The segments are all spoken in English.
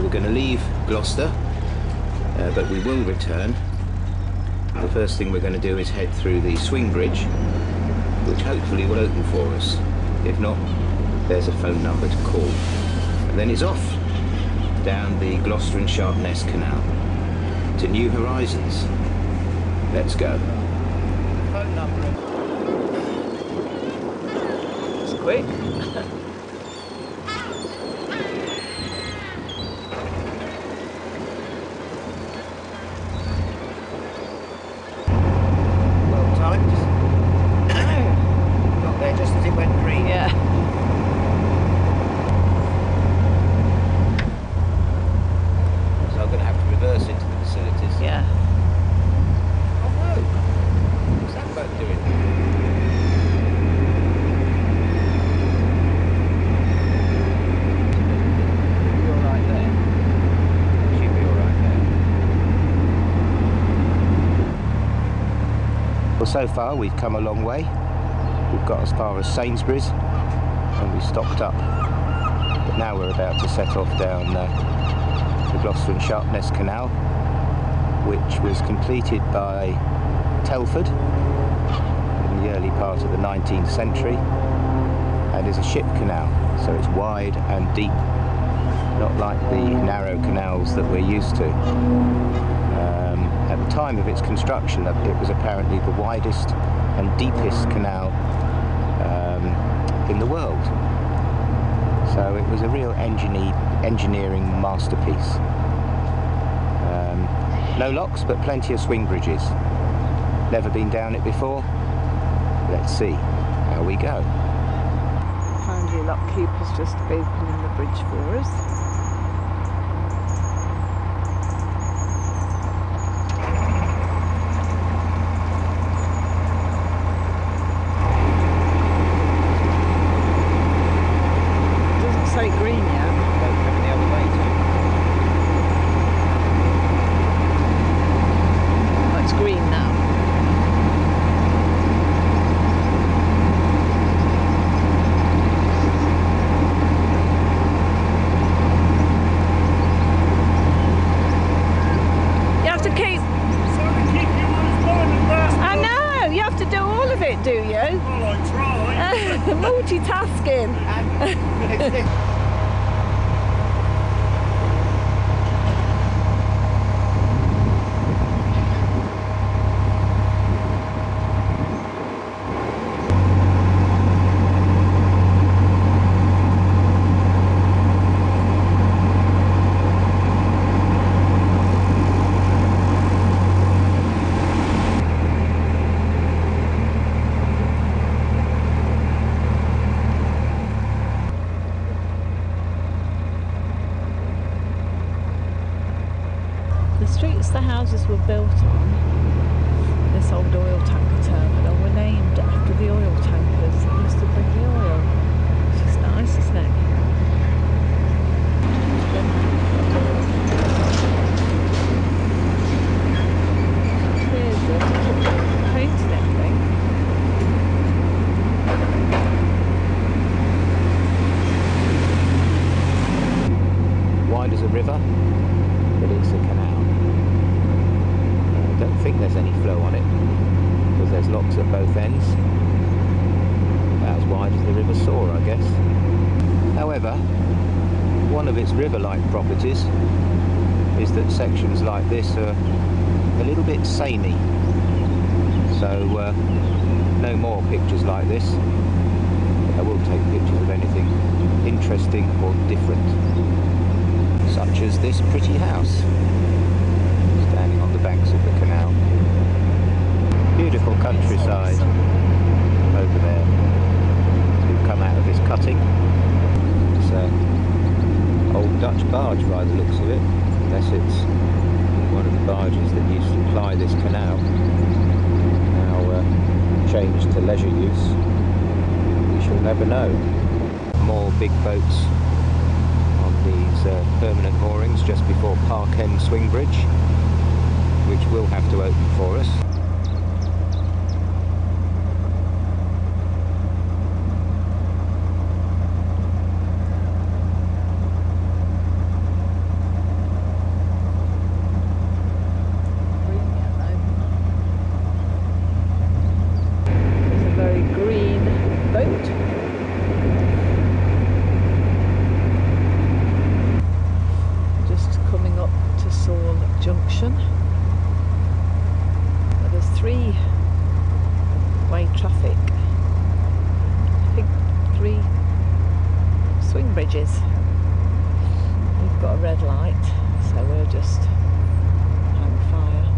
we're going to leave Gloucester, but we will return. The first thing we're going to do is head through the swing bridge, which hopefully will open for us. If not, there's a phone number to call. And then it's off down the Gloucester and Sharpness canal to new horizons. Let's go. Phone number. It's quick. Well, so far we've come a long way. We've got as far as Sainsbury's and we stopped up. But now we're about to set off down the Gloucester and Sharpness canal, which was completed by Telford in the early part of the 19th century and is a ship canal, so it's wide and deep, not like the narrow canals that we're used to. At the time of its construction, it was apparently the widest and deepest canal in the world. So it was a real engineering masterpiece. No locks, but plenty of swing bridges. Never been down it before. Let's see how we go. Apparently lock keeper's just opening the bridge for us. Do you? Well, I try. Multitasking. The streets the houses were built on, this old oil tanker terminal, were named after the oil tankers that used to bring the oil. It's just nice, isn't it? Here's the painted everything. Wide as a river, but it's a canal. I don't think there's any flow on it because there's locks at both ends. About as wide as the River Soar, I guess. However, one of its river-like properties is that sections like this are a little bit samey. So no more pictures like this. I will take pictures of anything interesting or different, such as this pretty house standing on the banks of the canal. Beautiful countryside over there. We've come out of this cutting. It's an old Dutch barge by the looks of it, unless it's one of the barges that used to ply this canal, now changed to leisure use. We shall never know. More big boats on these permanent moorings just before Park End Swing Bridge, which will have to open for us. so we'll just hang fire.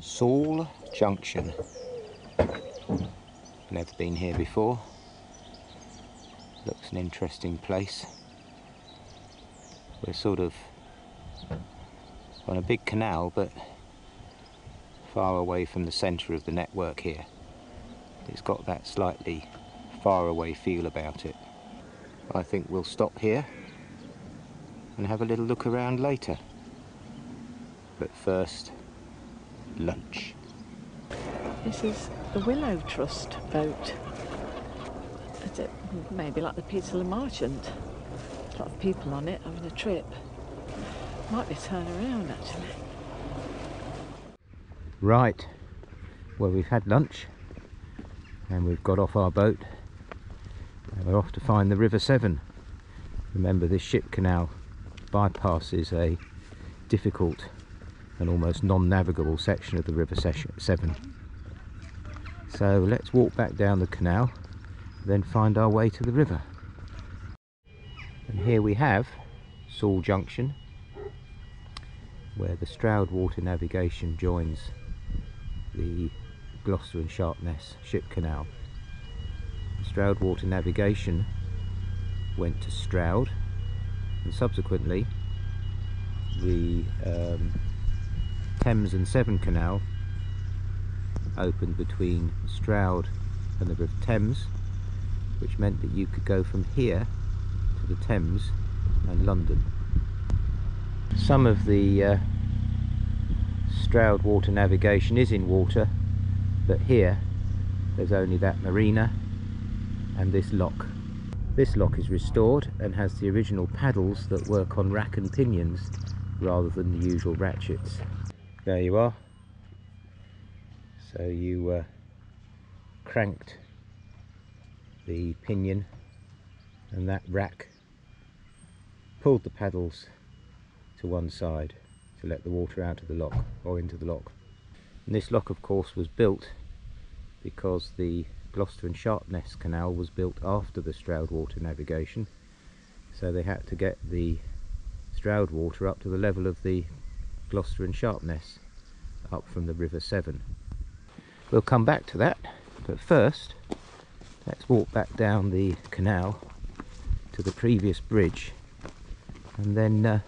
Saul Junction. Never been here before. Looks an interesting place. We're sort of on a big canal, but far away from the centre of the network here. It's got that slightly far away feel about it. I think we'll stop here and have a little look around later. But first, lunch. This is the Willow Trust boat. Is it maybe like the Peterlee Merchant? A lot of people on it having a trip. Might be turn around actually. Right, well, we've had lunch and we've got off our boat and we're off to find the River Severn. Remember, this ship canal bypasses a difficult and almost non-navigable section of the River Severn. So let's walk back down the canal, then find our way to the river. And here we have Saul Junction, where the Stroud Water Navigation joins the Gloucester and Sharpness ship canal. The Stroud Water Navigation went to Stroud, and subsequently the Thames and Severn Canal opened between Stroud and the River Thames, which meant that you could go from here to the Thames and London. Some of the Stroud Water Navigation is in water, but here there's only that marina and this lock. This lock is restored and has the original paddles that work on rack and pinions rather than the usual ratchets. There you are. So you cranked the pinion and that rack pulled the paddles to one side to let the water out of the lock or into the lock. And this lock, of course, was built because the Gloucester and Sharpness canal was built after the Stroud Water Navigation, so they had to get the Stroud water up to the level of the Gloucester and Sharpness up from the River Severn. We'll come back to that, but first let's walk back down the canal to the previous bridge and then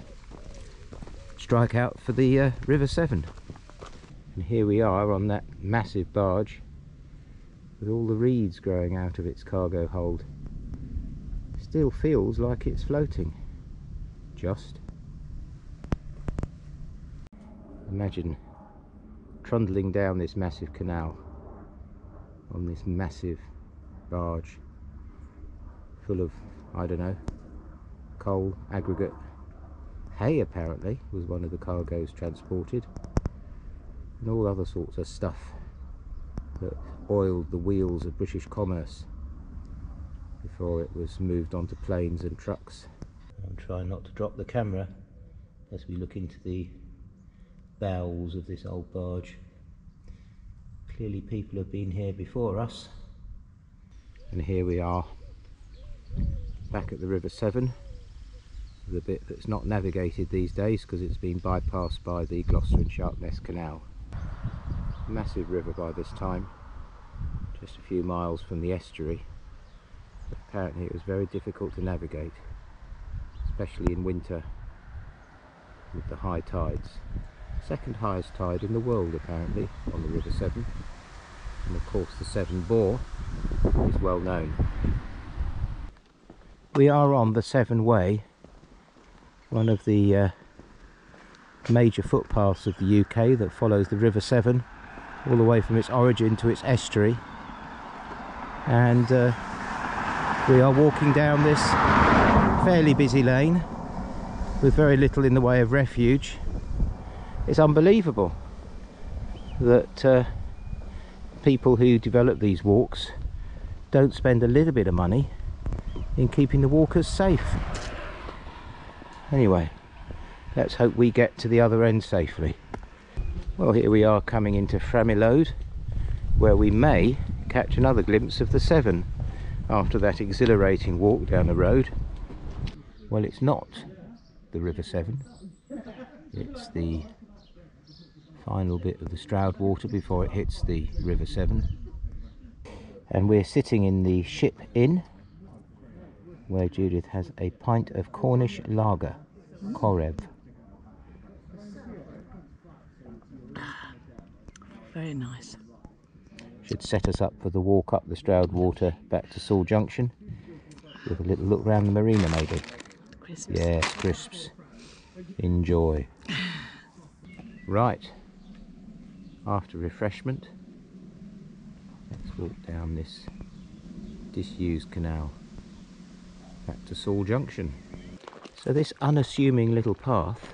strike out for the River Severn. And here we are on that massive barge with all the reeds growing out of its cargo hold. Still feels like it's floating. Just imagine trundling down this massive canal on this massive barge full of, I don't know, coal, aggregate, hay apparently was one of the cargoes transported, and all other sorts of stuff that oiled the wheels of British commerce before it was moved onto planes and trucks. I'm trying not to drop the camera as we look into the bowels of this old barge. Clearly people have been here before us. And here we are back at the River Severn, the bit that's not navigated these days because it's been bypassed by the Gloucester and Sharpness canal. Massive river by this time, just a few miles from the estuary, but apparently it was very difficult to navigate, especially in winter with the high tides. Second highest tide in the world apparently on the River Severn, and of course the Severn Bore is well known. We are on the Severn Way, one of the major footpaths of the UK that follows the River Severn all the way from its origin to its estuary, and we are walking down this fairly busy lane with very little in the way of refuge. It's unbelievable that people who develop these walks don't spend a little bit of money in keeping the walkers safe. Anyway, let's hope we get to the other end safely. Well, here we are coming into Framilode, where we may catch another glimpse of the Severn after that exhilarating walk down the road. Well, it's not the River Severn, it's the final bit of the Stroud water before it hits the River Severn. And we're sitting in the Ship Inn, where Judith has a pint of Cornish lager, Korev. Very nice. Should set us up for the walk up the Stroud water back to Sewell Junction, with a little look round the marina maybe. Crisps. Yes, crisps. Enjoy. Right, after refreshment, let's walk down this disused canal back to Sewell Junction. So this unassuming little path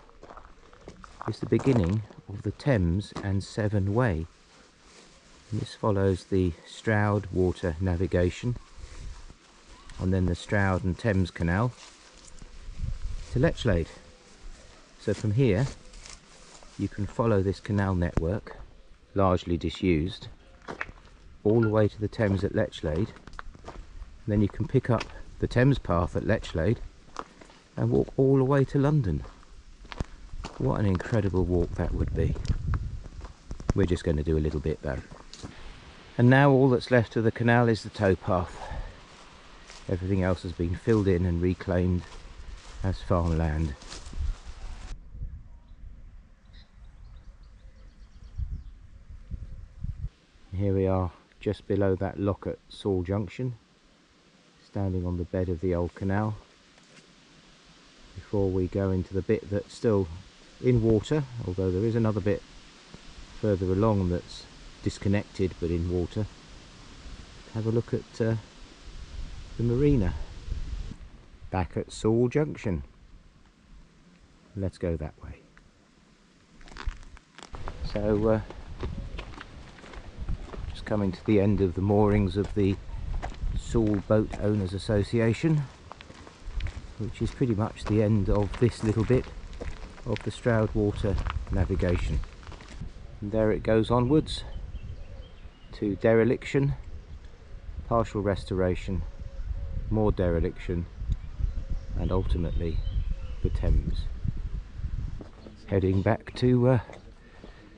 is the beginning of the Thames and Severn Way. And this follows the Stroud water navigation and then the Stroud and Thames Canal to Lechlade. So from here you can follow this canal network, largely disused, all the way to the Thames at Lechlade. And then you can pick up the Thames path at Lechlade and walk all the way to London. What an incredible walk that would be. We're just going to do a little bit though. And now all that's left of the canal is the towpath. Everything else has been filled in and reclaimed as farmland. Here we are just below that lock at Sewell Junction, standing on the bed of the old canal before we go into the bit that's still in water, although there is another bit further along that's disconnected but in water. Have a look at the marina back at Sewell Junction. Let's go that way. So just coming to the end of the moorings of the Sewell Boat Owners Association, which is pretty much the end of this little bit of the Stroud water navigation. And there it goes onwards to dereliction, partial restoration, more dereliction, and ultimately the Thames, heading back to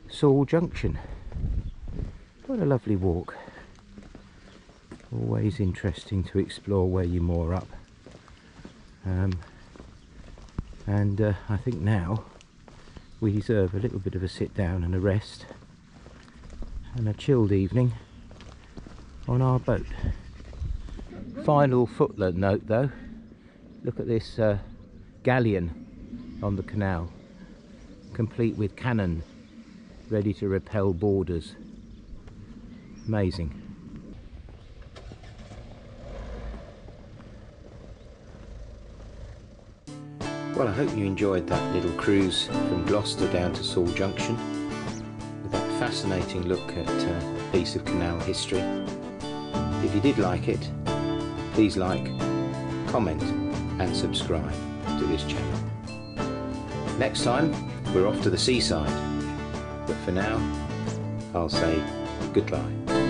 Sewell Junction. What a lovely walk. Always interesting to explore where you moor up. I think now we deserve a little bit of a sit down and a rest and a chilled evening on our boat. Final footnote note though, look at this galleon on the canal, complete with cannon ready to repel boarders. Amazing. Well, I hope you enjoyed that little cruise from Gloucester down to Sewell Junction with that fascinating look at a piece of canal history. If you did like it, please like, comment and subscribe to this channel. Next time we're off to the seaside, but for now I'll say goodbye.